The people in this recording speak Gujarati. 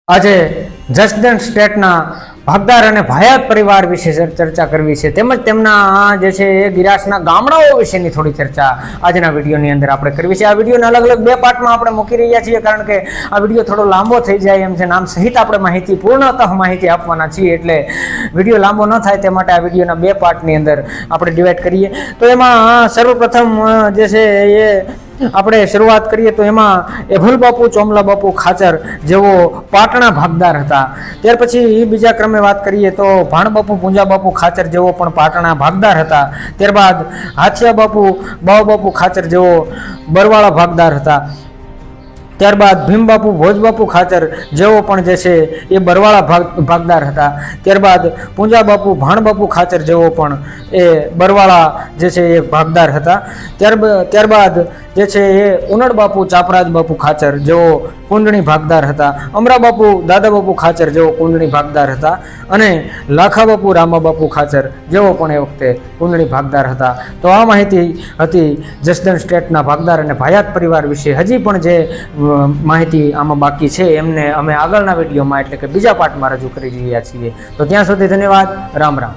આજે જસદણ સ્ટેટના ભાગદાર અને ભાયાત પરિવાર વિશે ચર્ચા કરવી છે, તેમજ તેમના જે છે એ ગિરાસના ગામડાઓ વિશેની થોડી ચર્ચા આજના વિડીયોની અંદર આપણે કરવી છે। આ વિડીયોને અલગ અલગ બે પાર્ટમાં આપણે મૂકી રહ્યા છીએ, કારણ કે આ વિડીયો થોડો લાંબો થઈ જાય એમ છે। નામ સહિત આપણે માહિતી પૂર્ણતઃ માહિતી આપવાના છીએ, એટલે વિડીયો લાંબો ન થાય તે માટે આ વિડીયોના બે પાર્ટની અંદર આપણે ડિવાઈડ કરીએ। તો એમાં સર્વપ્રથમ જે છે એ આપણે શરૂઆત કરીએ તો એમાં એભલ બાપુ ચોમલા બાપુ ખાચર જેવો પાટણા ભાગદાર હતા। ત્યાર પછી બીજા ક્રમે વાત કરીએ તો ભાણ બાપુ પૂંજા બાપુ ખાચર જેવો પણ પાટણા ભાગદાર હતા। ત્યારબાદ હાથિયા બાપુ બાવ બાપુ ખાચર જેવો બરવાળા ભાગદાર હતા। ત્યારબાદ ભીમબાપુ ભોજબાપુ ખાચર જેવો પણ જે છે એ બરવાળા ભાગદાર હતા। ત્યારબાદ પૂંજા બાપુ ભાણબાપુ ખાચર જેવો પણ એ બરવાળા જે છે એ ભાગદાર હતા। ત્યારબાદ જે છે એ ઉનડ બાપુ ચાપરાજ બાપુ ખાચર જેવો કુંડણી ભાગદાર હતા। અમરા બાપુ દાદા બાપુ ખાચર જેવો કુંડણી ભાગદાર હતા। અને લાખા બાપુ રામા બાપુ ખાચર જેવો પણ એ વખતે કુંડણી ભાગદાર હતા। તો આ માહિતી હતી જસદણ સ્ટેટના ભાગદાર અને ભાયાત પરિવાર વિશે। હજી પણ જે માહિતી આમાં બાકી છે એમને અમે આગળના વિડીયોમાં એટલે કે બીજા પાર્ટમાં રજૂ કરી રહ્યા છીએ। તો ત્યાં સુધી ધન્યવાદ, રામ રામ।